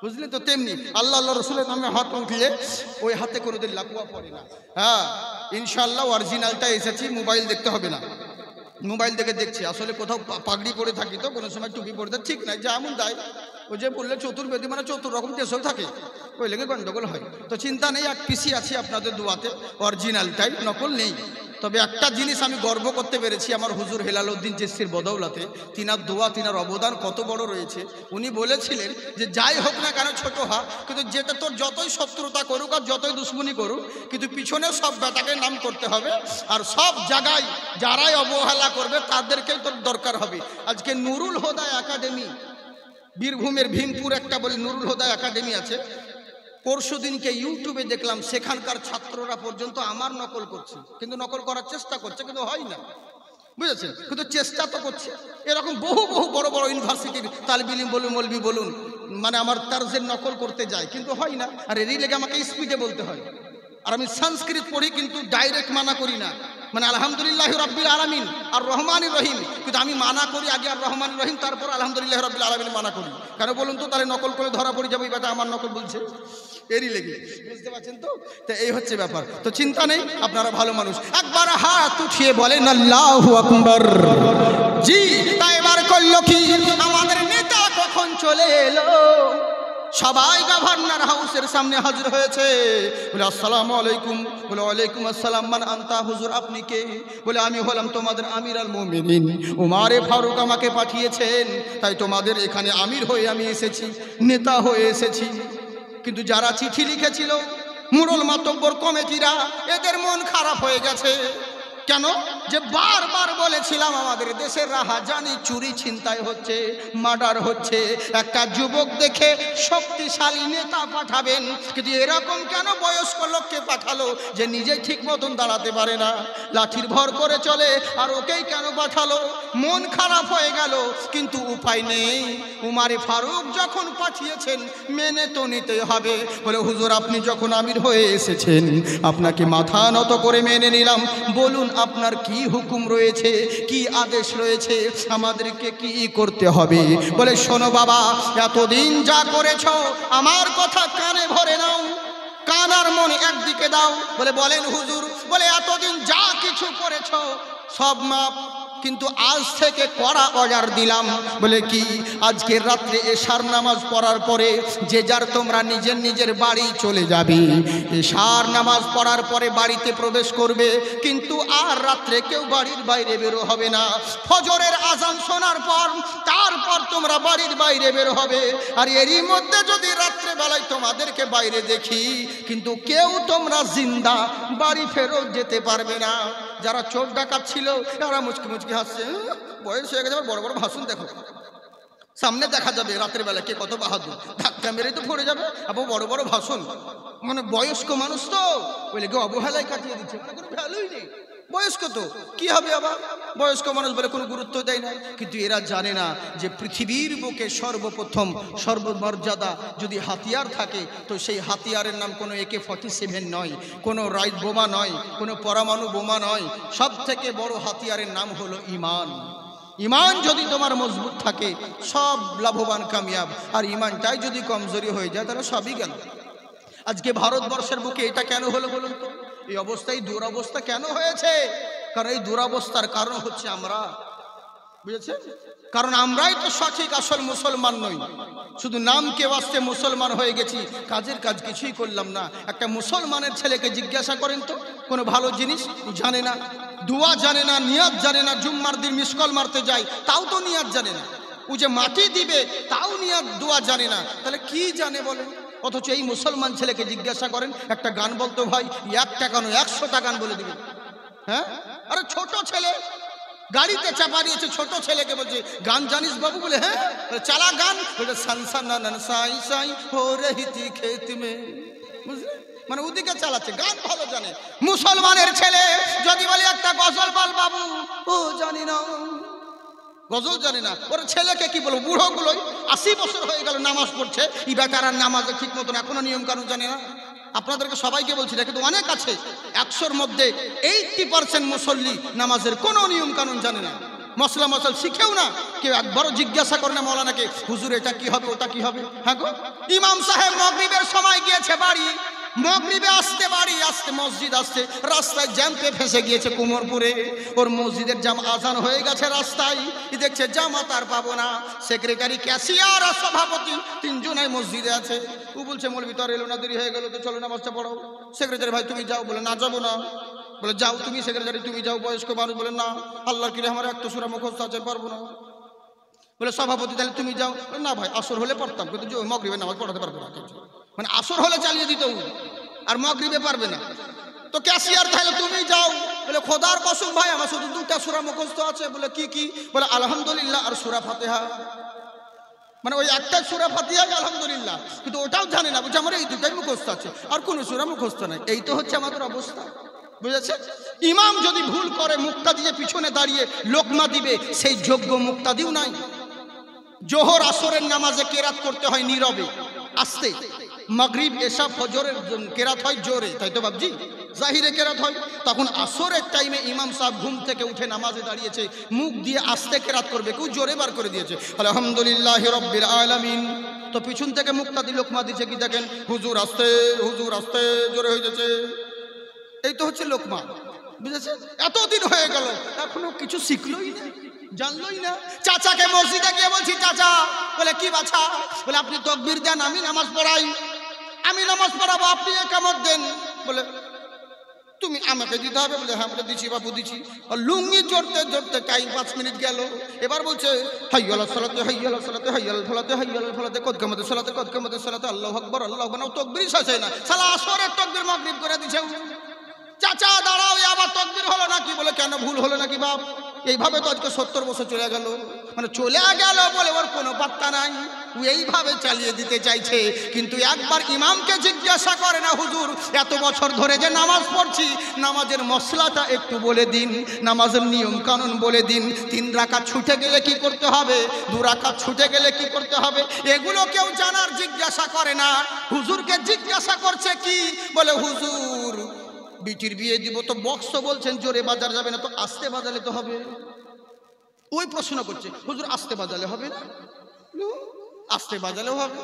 বুঝলি তো? তেমনি আল্লাহ আল্লাহ রসুলের নামে হাত উঠলে ওই হাতে কোনোদিন লাকুয়া পড়ে না। হ্যাঁ, ইনশাল্লাহ অরিজিনালটা এসেছি, মোবাইল দেখতে হবে না, মোবাইল দেখে দেখছি। আসলে কোথাও পাগড়ি পরে থাকি তো, কোনো সময় টুপি পরে ঠিক নাই, যেমন যায় ওই যে বললে চতুর্বেদী মানে 4 রকম দেশেও থাকে, ওই লেগে গন্ডগোল হয়। তো চিন্তা নেই, এক পিসি আছি আপনাদের দুয়াতে, অরিজিনালটাই, নকল নেই। তবে একটা জিনিস আমি গর্ব করতে পেরেছি, আমার হুজুর হেলাল উদ্দিন চিশতির বদৌলতে। তিনার দোয়া, তিনার অবদান কত বড় রয়েছে। উনি বলেছিলেন যে যাই হোক না কেন ছোট হা, কিন্তু যেটা তোর যতই শত্রুতা করুক আর যতই দুশ্মনী করুক, কিন্তু পিছনে সব বেটাকে নাম করতে হবে, আর সব জায়গায় যারাই অবহেলা করবে তাদেরকেই তোর দরকার হবে। আজকে নুরুল হুদা একাডেমি, বীরভূমের ভীমপুর একটা বলে নুরুল হুদা একাডেমি আছে। পরশু দিনকে ইউটিউবে দেখলাম সেখানকার ছাত্ররা পর্যন্ত আমার নকল করছে, কিন্তু নকল করার চেষ্টা করছে, কিন্তু হয় না। বুঝেছেন? কিন্তু চেষ্টা তো করছে। এরকম বহু বহু বড় বড় ইউনিভার্সিটির তালিব ইলম বলুন, মৌলবি বলুন, মানে আমার তারজের নকল করতে যায়, কিন্তু হয় না। আর এরই লেগে আমাকে স্পিডে বলতে হয়। আর আমি সংস্কৃত পড়ি, কিন্তু ডাইরেক্ট মানা করি না, মানে আলহামদুলিল্লাহ রাব্বিল আলামিন আর রহমানির রহিম, কিন্তু আমি মানা করি আগে আর রহমানির রহিম, তারপর আলহামদুলিল্লাহ রাব্বিল আলামিন মানা করি। কেন বলুন তো? তাহলে নকল করে ধরা পড়ে যাবে, বেটা আমার নকল বলছে, এরই লেগে। বুঝতে পারছেন তো? তো এই হচ্ছে ব্যাপার। তো চিন্তা নেই, আপনারা ভালো মানুষ। একবার হাত উঠিয়ে বলেন আল্লাহু আকবার। জি, তাই এবার করলো কি, আমাদের নেতা কখন চলে এলো, সবাই গভর্নর হাউসের সামনে হাজির হয়েছে। বলে আসসালামু আলাইকুম। বলে ওয়ালাইকুম আসসালাম। মান আনতা? হুজুর আপনি কে? বলে আমি হলাম তোমাদের আমির আল মুমিনিন, উমারে ফারুক আমাকে পাঠিয়েছেন, তাই তোমাদের এখানে আমির হয়ে আমি এসেছি, নেতা হয়ে এসেছি। কিন্তু যারা চিঠি লিখেছিল মুরল মাতব্বর কমিটিরা, এদের মন খারাপ হয়ে গেছে। কেন? যে বারবার বলেছিলাম আমাদের দেশের রাহাজানি, চুরি ছিনতাই হচ্ছে, মার্ডার হচ্ছে, একটা যুবক দেখে শক্তিশালী নেতা পাঠাবেন, কিন্তু এরকম কেন বয়স্ক লোককে পাঠালো যে নিজে ঠিক মতন দাঁড়াতে পারে না, লাঠির ভর করে চলে, আর ওকেই কেন পাঠালো? মন খারাপ হয়ে গেল, কিন্তু উপায় নেই। উমারে ফারুক যখন পাঠিয়েছেন মেনে তো নিতে হবে। বলে হুজুর আপনি যখন আমির হয়ে এসেছেন, আপনাকে মাথা নত করে মেনে নিলাম, বলুন আপনার কি হুকুম রয়েছে, কি আদেশ রয়েছে, আমাদেরকে কি করতে হবে? বলে শোনো বাবা, এতদিন যা করেছ আমার কথা কানে ভরে নাও, কান আর মন একদিকে দাও। বলে বলেন হুজুর? বলে এতদিন যা কিছু করেছ সব মাপ, কিন্তু আজ থেকে কড়া অর্ডার দিলাম। বলে কি? আজকের রাত্রে এশার নামাজ পড়ার পরে যে যার তোমরা নিজের নিজের বাড়ি চলে যাবে। এশার নামাজ পড়ার পরে বাড়িতে প্রবেশ করবে, কিন্তু আর রাত্রে কেউ বাড়ির বাইরে বেরো হবে না। ফজরের আজান শোনার পর তারপর তোমরা বাড়ির বাইরে বের হবে। আর এরই মধ্যে যদি রাত্রে বেলায় তোমাদেরকে বাইরে দেখি, কিন্তু কেউ তোমরা জিন্দা বাড়ি ফেরত যেতে পারবে না। যারা চোর ডাকাত ছিল তারা মুচকি মুচকি হাসছে, বয়স হয়ে গেছে, বড় বড় ভাষণ দেখো, সামনে দেখা যাবে রাত্রে বেলা কে কত বাহাদুর, ধাক্কা মেরে তো পড়ে যাবে। আবার বড় বড় ভাষণ, মানে বয়স্ক মানুষ তো বলে কেউ অবহেলায় কাটিয়ে দিচ্ছে, কোনো ভ্যালুই নেই। বয়স্ক তো কি হবে, আবার বয়স্ক মানুষ বলে কোনো গুরুত্ব দেয় না। কিন্তু এরা জানে না যে পৃথিবীর বুকে সর্বপ্রথম সর্বমর্যাদা যদি হাতিয়ার থাকে, তো সেই হাতিয়ারের নাম কোনো AK-47 নয়, কোনো রাইট বোমা নয়, কোনো পরমাণু বোমা নয়। সব থেকে বড় হাতিয়ারের নাম হলো ঈমান। ইমান যদি তোমার মজবুত থাকে সব লাভবান কামিয়াব, আর ইমানটাই যদি কমজোরি হয়ে যায় তাহলে সবই গেল। আজকে ভারতবর্ষের বুকে এটা কেন হলো বলুন তো? এই অবস্থা, এই দুরবস্থা কেন হয়েছে? কারণ এই দুরবস্থার কারণ হচ্ছে আমরা, বুঝেছেন? কারণ আমরাই তো সঠিক আসল মুসলমান নই, শুধু নামকে ওয়াস্তে মুসলমান হয়ে গেছি, কাজের কাজ কিছুই করলাম না। একটা মুসলমানের ছেলেকে জিজ্ঞাসা করেন তো, কোনো ভালো জিনিস জানে না, দোয়া জানে না, নিয়াত জানে না, জুম্মার দিন মিসকল মারতে যায় তাও তো নিয়াত জানে না, ও যে মাটি দিবে তাও নিয়াত দোয়া জানে না, তাহলে কি জানে বলেন? অথচ এই মুসলমান ছেলেকে জিজ্ঞাসা করেন একটা গান বলতো ভাই, 1 টাকা নয় 100টা গান বলে দিবে। হ্যাঁ, আরে ছোট ছেলে গাড়িতে চাপা দিয়েছে, ছোট ছেলেকে বলছে গান জানিস বাবু? বলে হ্যাঁ, চালা গান। বলে সানসানা সাই সাই হো রহিতি খেত মে, বুঝলে? মানে ওদিকে চালাচ্ছে, গান ভালো জানে। মুসলমানের ছেলে যদি বলে একটা গজল বল বাবু, ও জানি না, গজল জানে না। ওর ছেলেকে কি বলবো? বুড়োগুলোই 80 বছর হয়ে গেল নামাজ পড়ছে, ই বেটার আর নামাজে ঠিক মতন এখনো নিয়ম কানুন জানে না। আপনাদেরকে সবাইকে বলছি না, কিন্তু অনেক আছে, 100-র মধ্যে 80% মুসল্লি নামাজের কোনো নিয়ম কানুন জানে না, মশলা মশল শিখেও না। কেউ একবারও জিজ্ঞাসা করে না মৌলানাকে, হুজুর এটা কি হবে, ওটা কি হবে? হ্যাঁ গো, ইমাম সাহেব মাগরিবের সময় গিয়েছে বাড়ি, মাগরিবে আসতে বাড়ি আসতে মসজিদ আসতে রাস্তায় জ্যামে ফেসে গিয়েছে কোমরপুরে। ওর মসজিদের জাম আজান হয়ে গেছে, রাস্তায় দেখছে জামাত আর পাবো না, সেক্রেটারি, ক্যাশিয়ার আর সভাপতি 3 জনাই মসজিদে আছে। ও বলছে মৌলভী তো আর এলো না, দেরি হয়ে গেল, তো চলো নামাজটা পড়াও। সেক্রেটারি ভাই তুমি যাও, বলে না যাবো না। বলে যাও তুমি, সেক্রেটারি তুমি যাও। বয়স্ক মানুষ বলে না, আল্লাহর কিরে আমার একটা সূরা মুখস্থ আছে, পারবো না। বলে সভাপতি তাহলে তুমি যাও। না ভাই আসর হলে পড়তাম, কিন্তু মাগরিবে নামাজ পড়াতে পারবো না। মানে আসর হলে চালিয়ে দিত, আর মাগরিবে পারবে না। তো ক্যাশিয়ার তাহলে তুমি যাও। বলে খোদার কসম ভাই আমার শুধু 2টা সূরা মুখস্থ আছে। বলে কি কি? বলে আলহামদুলিল্লাহ আর সূরা ফাতিহা। মানে ওই একটা সূরা ফাতিহা আলহামদুলিল্লাহ, কিন্তু ওটাও জানে না, বুঝে আমার এই 2টাই মুখস্থ আছে, আর কোনো সূরা মুখস্থ নাই। এই তো হচ্ছে আমাদের অবস্থা, বুঝেছে? ইমাম যদি ভুল করে, মুক্তাদি যে পিছনে দাঁড়িয়ে লোকমা দিবে, সেই যোগ্য মুক্তাদিও নাই। জোহর আসরের নামাজে কেরাত করতে হয় নীরবে আস্তে, মাগরিব এশা ফজরের কেরাত হয় জোরে, তাই তো বাবজি জাহিরে কেরাত হয়। তখন আসরের টাইমে ইমাম সাহেব ঘুম থেকে উঠে নামাজে দাঁড়িয়েছে, মুখ দিয়ে আস্তে কেরাত করবে, কেউ জোরে বার করে দিয়েছে আলহামদুলিল্লাহি রাব্বিল আলামিন। তো পিছন থেকে মুক্তাদি লোকমা দিচ্ছে কি দেখেন, হুজুর আস্তে, হুজুর আস্তে, জোরে হয়ে যাচ্ছে। এই তো হচ্ছে লোকমা, বুঝেছে? এতদিন হয়ে গেল এখনো কিছু শিখলোই না, জানলোই না। চাচাকে মসজিদে গিয়ে বলছি, চাচা। বলে কি বাছা? বলে আপনি তাকবীর দেন, আমি নামাজ পড়াই, আমি নামাজ পড়াবো, আপনি একামত দেন। বলে তুমি আমাকে দিতে হবে? বলে হ্যাঁ। বলে দিচ্ছি বাবু দিচ্ছি। লুঙ্গি জড়তে জড়তে টাইম 5 মিনিট গেল। এবার বলছে হাইয়াল সালাতে, হাইয়াল সালাতে, হাইয়াল ফালাতে, হাইয়াল ফালাতে, কদ কামাতে সালাতে, কদ কামাতে সালাতে, আল্লাহু আকবার, আল্লাহু আকবার। তাকবীর শেষ হয় না, সালা আসরের তাকবীর মাগরিব করে দিছে। চাচা দাঁড়াও, আবার তাকবীর হলো নাকি? বলে কেন, ভুল হলো নাকি বাপ? এইভাবে তো আজকে 70 বছর চলে গেল। মানে চলে গেল বলে ওর কোনো পাত্তা নাই, ও এইভাবে চালিয়ে দিতে চাইছে। কিন্তু একবার ইমামকে জিজ্ঞাসা করে না, হুজুর এত বছর ধরে যে নামাজ পড়ছি, নামাজের মশলাটা একটু বলে দিন, নামাজের নিয়ম কানুন বলে দিন। 3 রাকাত ছুটে গেলে কি করতে হবে, 2 রাকাত ছুটে গেলে কি করতে হবে, এগুলো কেউ জানার জিজ্ঞাসা করে না। হুজুরকে জিজ্ঞাসা করছে কি? বলে হুজুর বিটির বিয়ে দিব, তো বক্স বলছেন জোরে বাজার যাবে না, তো আস্তে বাজালে তো হবে। ওই প্রশ্ন করছে, হুজুর আস্তে বাজালে হবে না? আস্তে বাজালেও হবে,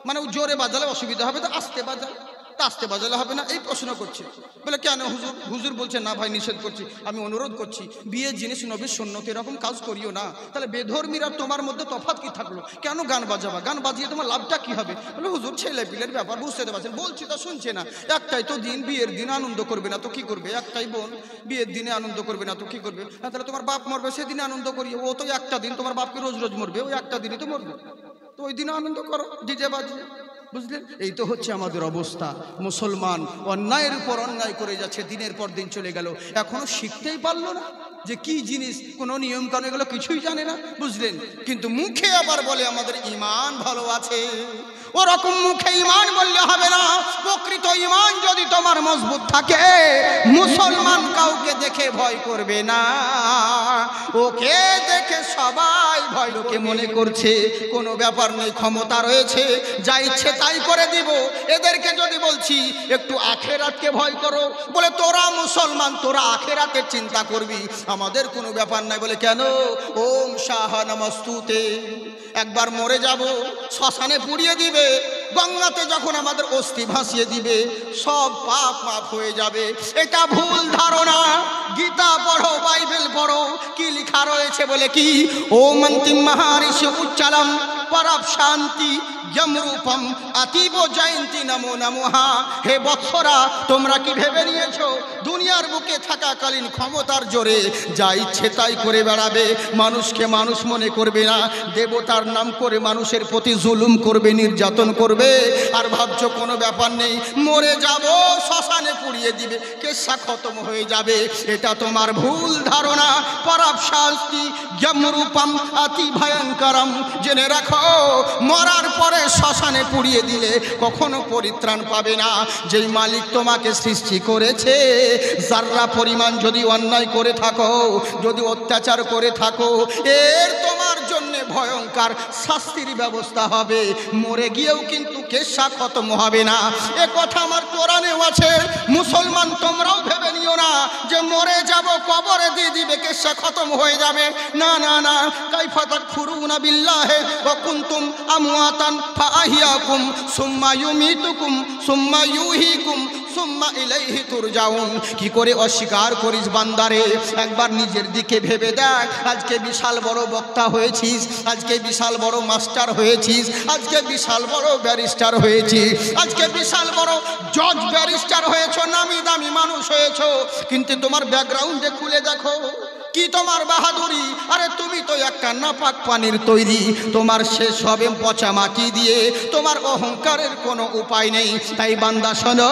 মানে জোরে বাজালে অসুবিধা হবে, তো আস্তে বাজালে, তা আস্তে বাজালে হবে না, এই প্রশ্ন করছে। বলে কেন হুজুর? হুজুর বলছে না ভাই নিষেধ করছি, আমি অনুরোধ করছি, বিয়ের জিনিস নবীর সুন্নত, এরকম কাজ করিও না। তাহলে বেধর্মীরা তোমার মধ্যে তফাৎ কি থাকলো? কেন গান বাজাবা? গান বাজিয়ে তোমার লাভটা কি হবে? বলে হুজুর ছেলে পিলের ব্যাপার, বুঝতে পারছেন, বলছি তো শুনছে না। একটাই তো দিন, বিয়ের দিন আনন্দ করবে না তো কি করবে? একটাই বোন, বিয়ের দিনে আনন্দ করবে না তো কি করবে? হ্যাঁ তাহলে তোমার বাপ মরবে, সেদিনে আনন্দ করিও। ও তো একটা দিন, তোমার বাপকে রোজ রোজ মরবে, ওই একটা দিনই তো মরবে, তো ওই দিনে আনন্দ করো ডিজে বাজিয়ে, বুঝলেন? এই তো হচ্ছে আমাদের অবস্থা। মুসলমান অন্যায়ের উপর অন্যায় করে যাচ্ছে, দিনের পর দিন চলে গেল, এখনো শিখতেই পারলো না যে কি জিনিস, কোনো নিয়ম কানুন এগুলো কিছুই জানে না, বুঝলেন? কিন্তু মুখে আবার বলে আমাদের ঈমান ভালো আছে। ওরকম মুখে ঈমান বললে হবে না। প্রকৃত ঈমান যদি তোমার মজবুত থাকে, মুসলমান কাউকে দেখে ভয় করবে না, ওকে দেখে সবাই ভয়। লোকে মনে করছে কোনো ব্যাপার নেই, ক্ষমতা রয়েছে, যা ইচ্ছে তাই করে দিব। এদেরকে যদি বলছি একটু আখেরাতকে ভয় করো, বলে তোরা মুসলমান, তোরা আখেরাতের চিন্তা করবি, আমাদের কোনো ব্যাপার নাই। বলে কেন? ওম শাহা নমস্তুতে, একবার মরে যাব, শ্মশানে পুড়িয়ে দিবে, গঙ্গাতে যখন আমাদের অস্থি ভাসিয়ে দিবে, সব পাপ মাফ হয়ে যাবে। এটা ভুল ধারণা। গীতা পড়ো, বাইবেল পড়ো, কি লেখা রয়েছে? বলে কি? ওম অন্তিম মহারিষি উচ্চারম পরব শান্তি যমরূপম আতিব জয়ন্তী নমো নমঃ। হে বৎসরা, তোমরা কি ভেবে নিয়েছো দুনিয়ার বুকে থাকাকালীন ক্ষমতার জোরে যা ইচ্ছে তাই করে বেড়াবে, মানুষকে মানুষ মনে করবে না, দেবতার নাম করে মানুষের প্রতি জুলুম করবে, নির্যাতন করবে, আর ভাবছো কোনো ব্যাপার নেই, মরে যাব, শ্মশানে পুড়িয়ে দিবে, কেসা খতম হয়ে যাবে। এটা তোমার ভুল ধারণা। পরব শাস্তি যমরূপম অতি ভয়ঙ্করম। জেনে রাখো, মরার পরে শ্মশানে পুড়িয়ে দিলে কখনো পরিত্রাণ পাবে না। যেই মালিক তোমাকে সৃষ্টি করেছে, যারা পরিমাণ যদি অন্যায় করে থাকো, যদি অত্যাচার করে থাকো, এর তোমার জন্য ভয়ঙ্কর শাস্তির ব্যবস্থা হবে। মরে গিয়েও কিন্তু কেসা খতম হবে না। এ কথা আমার কোরআনেও আছে। মুসলমান তোমরাও ভেবে নিও না যে মরে যাব, কবরে দিয়ে দিবে, কেসা খতম হয়ে যাবে। না না না। কাইফা তাকফুরুনা বিল্লাহি ওয়া কুনতুম আমওয়াতান ফাআহইয়াকুম সুম্মা ইউমীতুকুম সুম্মা ইউহয়িকুম সুম্মা ইলাইহি তুরজাউন। কি করে অস্বীকার করিস বান্দারে? একবার নিজের দিকে ভেবে দেখ। আজকে বিশাল বড় বক্তা হয়েছিস, আজকে বিশাল বড় মাস্টার হয়েছিস, আজকে বিশাল বড় ব্যারিস্টার হয়েছিস, আজকে বিশাল বড় জজ ব্যারিস্টার হয়েছো, নামি দামি মানুষ হয়েছো, কিন্তু তোমার ব্যাকগ্রাউন্ডে খুলে দেখো কি তোমার বাহাদুরি? আরে তুমি তো একটা নাপাক পানির তৈরি। তোমার শেষ হবে পচা মাটি দিয়ে। তোমার অহংকারের কোনো উপায় নেই। তাই বান্দা শোনো,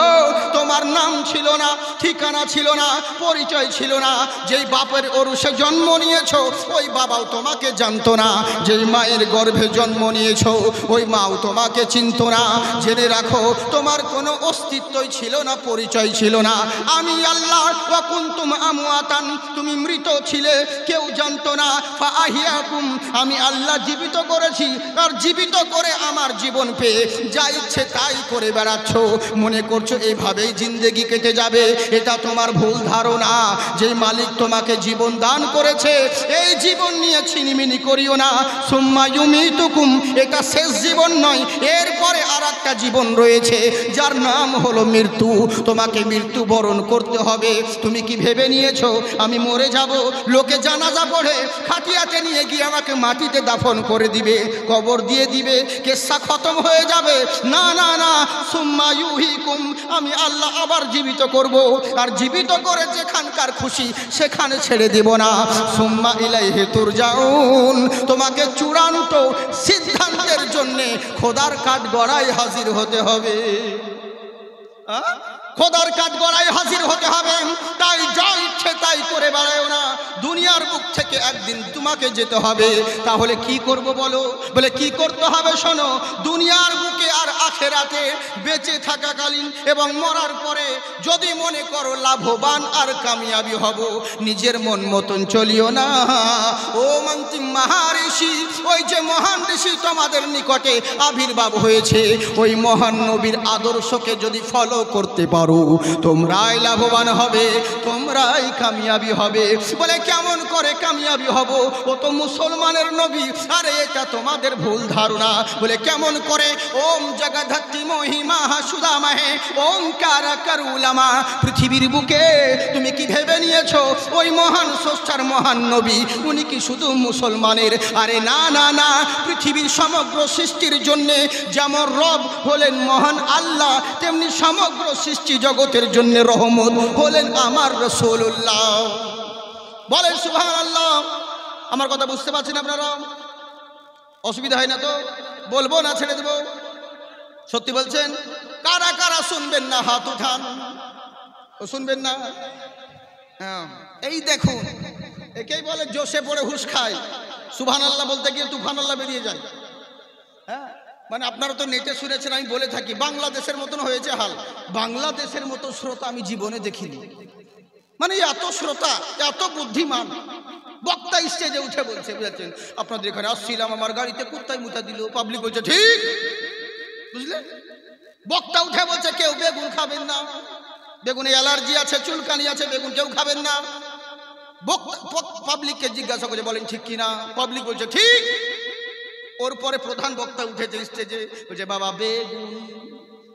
তোমার নাম ছিল না, ঠিকানা ছিল না, পরিচয় ছিল না। যেই বাপের অরুষে জন্ম নিয়েছো, ওই বাবাও তোমাকে জানতো না। যেই মায়ের গর্ভে জন্ম নিয়েছো, ওই মাও তোমাকে চিনতো না। জেনে রাখো, তোমার কোনো অস্তিত্বই ছিল না, পরিচয় ছিল না। আমি আল্লাহ ওয়া কুনতুম আমওয়াতান, তুমি মৃত ছিলে, কেউ জানতো না। ফাআহইয়াকুম, আমি আল্লাহ জীবিত করেছি, আর জীবিত করে আমার জীবন পেয়ে যা ইচ্ছে তাই করে বেড়াচ্ছ। মনে করছো এইভাবেই জিন্দেগি কেটে যাবে। এটা তোমার ভুল ধারণা। যে মালিক তোমাকে জীবন দান করেছে, এই জীবন নিয়ে ছিনিমিনি করিও না। সুম্মা ইউমীতুকুম, এটা শেষ জীবন নয়, এরপরে আর একটা জীবন রয়েছে, যার নাম হলো মৃত্যু। তোমাকে মৃত্যু বরণ করতে হবে। তুমি কি ভেবে নিয়েছো আমি মরে যাব, লোকে জানাজা পড়ে খাটিয়াতে নিয়ে গিয়ে আমাকে মাটিতে দাফন করে দিবে, কবর দিয়ে দিবে, কেসা খতম হয়ে যাবে? না না না। সুম্মা ইউহয়িকুম, আমি আল্লাহ আবার জীবিত করব, আর জীবিত করে যেখানকার খুশি সেখানে ছেড়ে দেব না। সুম্মা ইলাইহি তুরজাউন, তোমাকে চূড়ান্ত সিদ্ধান্তের জন্য খোদার কাঠগড়ায় হাজির হতে হবে। খোদার কাঠগড়ায় হাজির হতে হবে। তাই যা ইচ্ছে তাই করে বেড়াও না। দুনিয়ার বুক থেকে একদিন তোমাকে যেতে হবে। তাহলে কি করব বলো? বলে কি করতে হবে শোনো। দুনিয়ার বুকে আর আখেরাতে বেঁচে থাকাকালীন এবং মরার পরে যদি মনে করো লাভবান আর কামিয়াবি হব, নিজের মন মতন চলিও না। ও অন্তিম মহারিষি, ওই যে মহান ঋষি তোমাদের নিকটে আবির্ভাব হয়েছে, ওই মহান নবীর আদর্শকে যদি ফলো করতে পারো, তোমরাই লাভবান হবে, তোমরাই কামিয়াবি হবে। বলে কেমন করে কামিয়াবি হব? ও তো মুসলমানের নবী। আরে এটা তোমাদের ভুল ধারণা। বলে কেমন করে? ওম জগদ্ধাত্রী মহিমা সুদামাহে ওমকার কারুলামা। পৃথিবীর বুকে তুমি কি ভেবে নিয়েছো ওই মহান স্রষ্টার মহান নবী উনি কি শুধু মুসলমানের? আরে না না না। পৃথিবীর সমগ্র সৃষ্টির জন্য যেমন রব হলেন মহান আল্লাহ, তেমনি সমগ্র সৃষ্টি জগতের জন্য রহমত হলেন আমার রাসূলুল্লাহ। বলেন সুবহানাল্লাহ। আমার কথা বুঝতে পারছেন আপনারা? অসুবিধা হয় না তো? বলবো না ছেড়ে দেবো? সত্যি বলছেন? কারা কারা শুনবেন না হাত উঠান। ও শুনবেন না? হ্যাঁ, এই দেখুন, একেই বলে জোশে পড়ে হুঁশ খায়। সুবহানাল্লাহ বলতে গিয়ে তুফানাল্লাহ বেরিয়ে যায়। হ্যাঁ, মানে আপনারা তো নেটে শুনেছেন, আমি বলে থাকি বাংলাদেশের মতন হয়েছে হাল। বাংলাদেশের মতো শ্রোতা আমি জীবনে দেখিনি। মানে এত শ্রোতা, এত বুদ্ধিমান বক্তা স্টেজে উঠে বলছে, বুঝেছেন, আপনাদের এখানে আসছিলাম, আমার গাড়িতে কুত্তায় মুতা দিল। পাবলিক বলছে ঠিক, বুঝলে? বক্তা উঠে বলছে কেউ বেগুন খাবেন না, বেগুনে অ্যালার্জি আছে, চুলকানি আছে, বেগুন কেউ খাবেন না। পাবলিককে জিজ্ঞাসা করে বলেন ঠিক কিনা, পাবলিক বলছে ঠিক। ওর পরে প্রধান বক্তা উঠেছে স্টেজে, বলছে বাবা বেগুন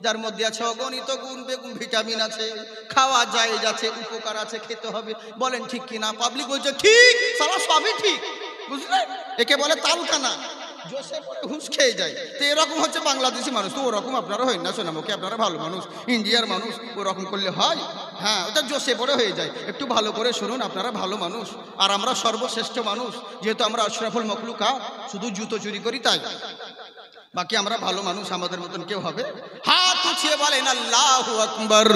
যার মধ্যে আছে অগণিত গুণ, বেগুন ভিটামিন আছে, খাওয়া যায়, যাচ্ছে উপকার আছে, খেতে হবে, বলেন ঠিক কিনা। পাবলিক বলছে ঠিক, সারা সবই ঠিক, বুঝলেন? একে বলে তালকানা, জোশে পড়ে হুঁশ খেয়ে যায়। তো এরকম হচ্ছে বাংলাদেশি মানুষ। তো ওরকম আপনারা হয় না, সোনামুখী আপনারা ভালো মানুষ, ইন্ডিয়ার মানুষ, ওরকম করলে হয়? হ্যাঁ, ওটা জোশে পড়ে হয়ে যায়। একটু ভালো করে শুনুন, আপনারা ভালো মানুষ আর আমরা সর্বশ্রেষ্ঠ মানুষ, যেহেতু আমরা আশরাফুল মখলুকা, শুধু জুতো চুরি করি তাই, বাকি আমরা ভালো মানুষ, আমাদের মতন কেউ হবে? হাত উঠিয়ে বলেন আল্লাহু আকবার।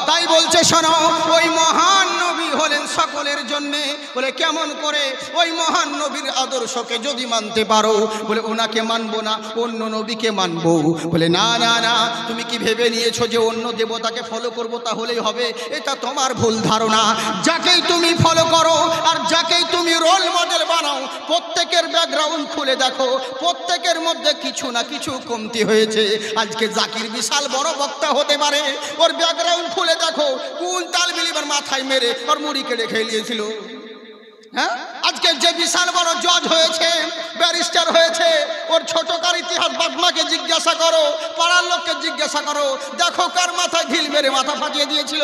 তাই বলছে শোনো, ওই মহান নবী হলেন সকলের জন্যে। বলে কেমন করে? ওই মহান নবীর আদর্শকে যদি মানতে পারো, বলে ওনাকে মানবো না, অন্য নবীকে মানবো। বলে না না না, তুমি কি ভেবে নিয়েছো যে অন্য দেবতাকে ফলো করবো তাহলেই হবে? এটা তোমার ভুল ধারণা। যাকেই তুমি ফলো করো আর যাকেই তুমি রোল মডেল বানাও, প্রত্যেকের ব্যাকগ্রাউন্ড খুলে দেখো, প্রত্যেকের মধ্যে কিছু না কিছু কমতি হয়েছে। আজকে জাকির বিশাল বড় বক্তা হতে পারে, ওর ব্যাকগ্রাউন্ড খুলে দেখো কোন তালবিলিবার মাথায় মেরে ওর মুড়ি কেটে খেয়ে নিয়েছিল। হ্যাঁ, আজকে যে বিশাল বড় জজ হয়েছে, ব্যারিস্টার হয়েছে, ওর ছোটকার ইতিহাস বাগমাকে জিজ্ঞাসা করো, পাড়ার লোককে জিজ্ঞাসা করো, দেখো কার মাথায় ঢিল মেরে মাথা ফাটিয়ে দিয়েছিল।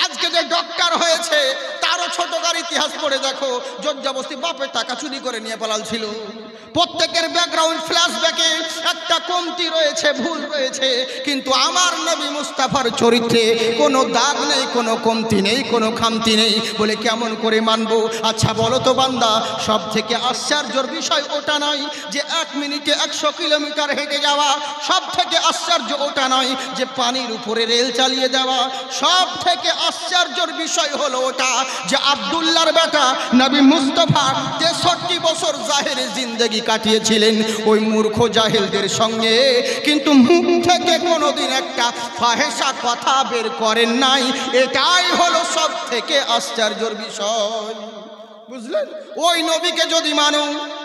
আজকে যে ডক্টর হয়েছে, তারও ছোটকার ইতিহাস পড়ে দেখো, জোরজবস্তি বাপের টাকা চুরি করে নিয়ে পালাল ছিল। প্রত্যেকের ব্যাকগ্রাউন্ড ফ্ল্যাশব্যাকে একটা কমতি রয়েছে, ভুল রয়েছে, কিন্তু আমার নবী মুস্তাফার চরিত্রে কোনো দাগ নেই, কোনো কমতি নেই, কোনো খামতি নেই। বলে কেমন করে মানবো? আচ্ছা বলো তো বান্দা, সব থেকে আশ্চর্যের বিষয় ওটা নয় যে 1 মিনিটে 100 কিলোমিটার হেঁটে যাওয়া, সব থেকে আশ্চর্য ওটা নয় যে পানির উপরে রেল চালিয়ে দেওয়া, সব থেকে আশ্চর্যের বিষয় হলো ওটা যে আব্দুল্লাহর বেটা নবী মুস্তাফা 63 বছর জাহেরে জিন্দেগি কাটিয়েছিলেন ওই মূর্খ জাহেলদের সঙ্গে, কিন্তু মুখ থেকে কোনোদিন একটা ফাহেসা কথা বের করেন নাই। এটাই হলো সব থেকে আশ্চর্যের বিষয়, বুঝলেন? ওই নবীকে যদি মানো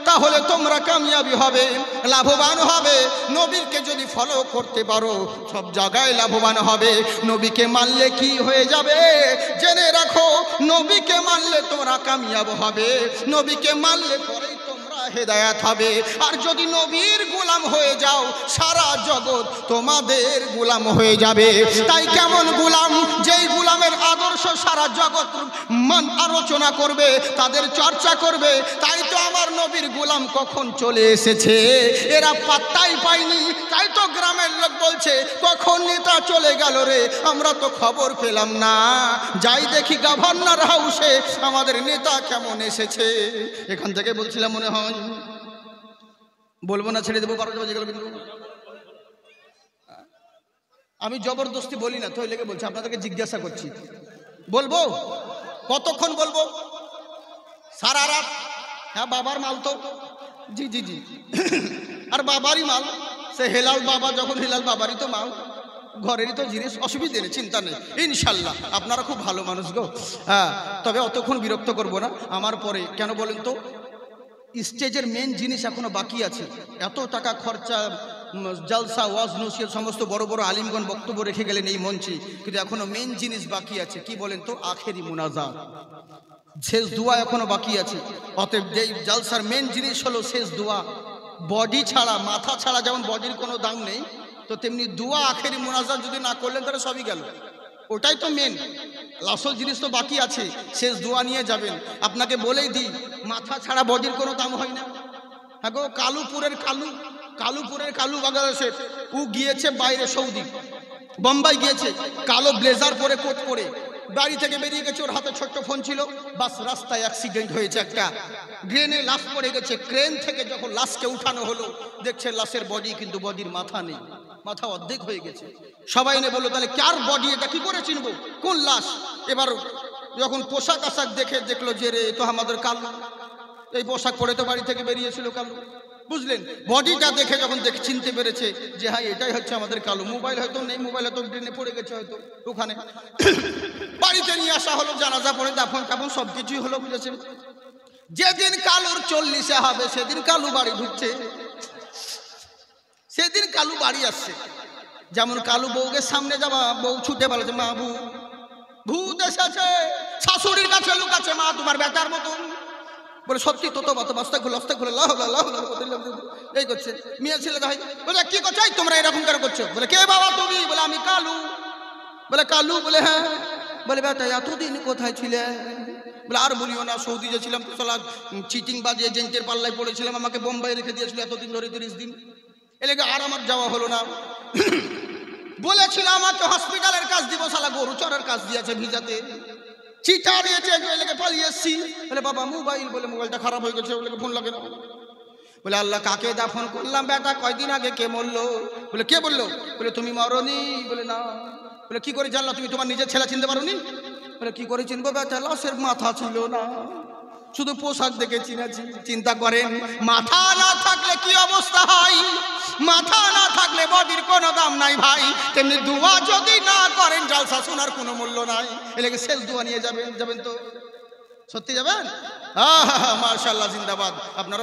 তাহলে তোমরা কামিয়াবি হবে, লাভবান হবে। নবীকে যদি ফলো করতে পারো সব জায়গায় লাভবান হবে। নবীকে মানলে কি হয়ে যাবে জেনে রাখো, নবীকে মানলে তোমরা কামিয়াব হবে, নবীকে মানলে পরেই তোমরা হেদায়াত হবে। আর যদি নবীর গোলাম হয়ে যাও, সারা জগৎ তোমাদের গোলাম হয়ে যাবে। তাই কেমন গোলাম? যেই গোলামের আদর্শ সারা জগৎ আলোচনা করবে, তাদের চর্চা করবে। তাই তো আমার নবীর গোলাম কখন চলে এসেছে এরা পাত্তাই পায়নি। তাই তো গ্রামের লোক বলছে কখন নেতা চলে গেল রে, আমরা তো খবর পেলাম না। যাই দেখি গভর্নর হাউসে আমাদের নেতা কেমন এসেছে। এখান থেকে বলছিলাম মনে হয়, বলবো না, ছেড়ে দেবো, 12টা বাজে গেল। আমি জবরদস্তি বলি না, তো লেগে বলছি, আপনাদেরকে জিজ্ঞাসা করছি, বলবো কতক্ষণ বলবো? সারা রাত? হ্যাঁ, বাবার মাল তো, জি জি জি, আর বাবারই মাল। সে হেলাল বাবা যখন হেলাল বাবারই তো মাল, ঘরেরই তো জিনিস, অসুবিধে নেই, চিন্তা নেই, ইনশাল্লাহ। আপনারা খুব ভালো মানুষ গো। হ্যাঁ, তবে অতক্ষণ বিরক্ত করব না। আমার পরে কেন বলেন তো, স্টেজের মেন জিনিস এখনো বাকি আছে। এত টাকা খরচা, জলসা, ওয়াজ, নসিহত, সমস্ত বড় বড় আলিমগণ বক্তব্য রেখে গেলেন এই মঞ্চে, কিন্তু এখনো মেন জিনিস বাকি আছে। কি বলেন তো? আখেরি মুনাজাত, শেষ দোয়া এখনো বাকি আছে। অতএব যেই জলসার মেন জিনিস হলো শেষ দোয়া। বডি ছাড়া, মাথা ছাড়া যেমন বডির কোনো দাম নেই, তো তেমনি দোয়া, আখেরি মুনাজাত যদি না করলেন তাহলে সবই গেল। ওটাই তো মেন, আসল জিনিস তো বাকি আছে। শেষ দোয়া নিয়ে যাবেন। আপনাকে বলেই দিই, মাথা ছাড়া বডির কোনো দাম হয় না। হ্যাঁ গো, কালুপুরের কালু বাংলাদেশের, ও গিয়েছে বাইরে, সৌদি, বোম্বাই গিয়েছে, কালো ব্লেজার পরে, কোট পরে, বাড়ি থেকে বেরিয়ে গেছে, ওর হাতে ছোট্ট ফোন ছিল। বাস, রাস্তায় অ্যাক্সিডেন্ট হয়েছে, একটা ড্রেনে লাশ পড়ে গেছে। ক্রেন থেকে যখন লাশকে উঠানো হলো, দেখছে লাশের বডি, কিন্তু বডির মাথা নেই, মাথা অর্ধেক হয়ে গেছে। সবাই এনে বললো তাহলে কার বডি, এটা কি করে চিনবো কোন লাশ? এবার যখন পোশাক আশাক দেখে দেখলো যে রে, তো আমাদের কালু, এই পোশাক পরে তো বাড়ি থেকে বেরিয়েছিল কালু। বুঝলেন? বডিটা দেখে যখন চিনতে পেরেছে যে হ্যাঁ এটাই হচ্ছে আমাদের কালু। মোবাইল হয়তো নেই, মোবাইল হয়তো ড্রেনে পড়ে গেছে হয়তো ওখানে। বাড়িতে নিয়ে আসা হলো, জানাজা পড়ে দাফন কাফন সব কিছুই হলো, বুঝেছেন? যেদিন কালুর 40 হবে সেদিন কালু বাড়ি ঢুকছে, সেদিন কালু বাড়ি আসছে। যেমন কালু বউকে সামনে যাবা, বউ ছুটে বলেছে মা ভূত এসেছে, শাশুড়ির কাছে লুকাচ্ছে মা তোমার বেটার মতন। বলে সত্যি তো, বস্তা খুলে এই করছে। মেয়ে ছেলে ভাই বলে কি করছো তোমরা এরকম করে করছো? বলে কে বাবা তুমি? বলে আমি কালু। বলে কালু? বলে হ্যাঁ। বলে বেটা এতদিন কোথায় ছিলে? বলে আর বলিও না, সৌদি যে ছিলাম তো সালা চিটিং বাজে এজেন্টের পাল্লায় পড়েছিলাম, আমাকে বোম্বাই রেখে দিয়েছিল এতদিন ধরে, 30 দিন। এলাকা আর আমার যাওয়া হলো না। বলেছিল আমাকে হসপিটালের কাজ দিব, শালা গরু চড়ার কাজ দিয়েছে ভিজাতে, চিঠা দিয়েছে, এলাকে পালিয়ে এসছি। বলে বাবা মোবাইল? বলে মোবাইলটা খারাপ হয়ে গেছে, ওগুলোকে ফোন লাগে না। বলে আল্লাহ কাকে দাফন করলাম বেটা, কয়দিন আগে কে মরলো? বলে কে বললো? বলে তুমি মরনি। বলে না। বলে কি করে জানলো? তুমি তোমার নিজের ছেলে চিনতে পারোনি? বলে কি করে চিনবো বেটা, লাশের মাথা ছিল না, শুধু পোশাক দেখে চিনেছি। চিন্তা করেন মাথা না থাকলে কি অবস্থা হয়, মাথা না থাকলে বডির কোনো দাম নাই ভাই। তেমনি দোয়া যদি না করেন জালসা শোনার কোনো মূল্য নাই। এলাকে শেষ দোয়া নিয়ে যাবেন তো? সত্যি যাবেন? মাশাআল্লাহ, জিন্দাবাদ। আপনারা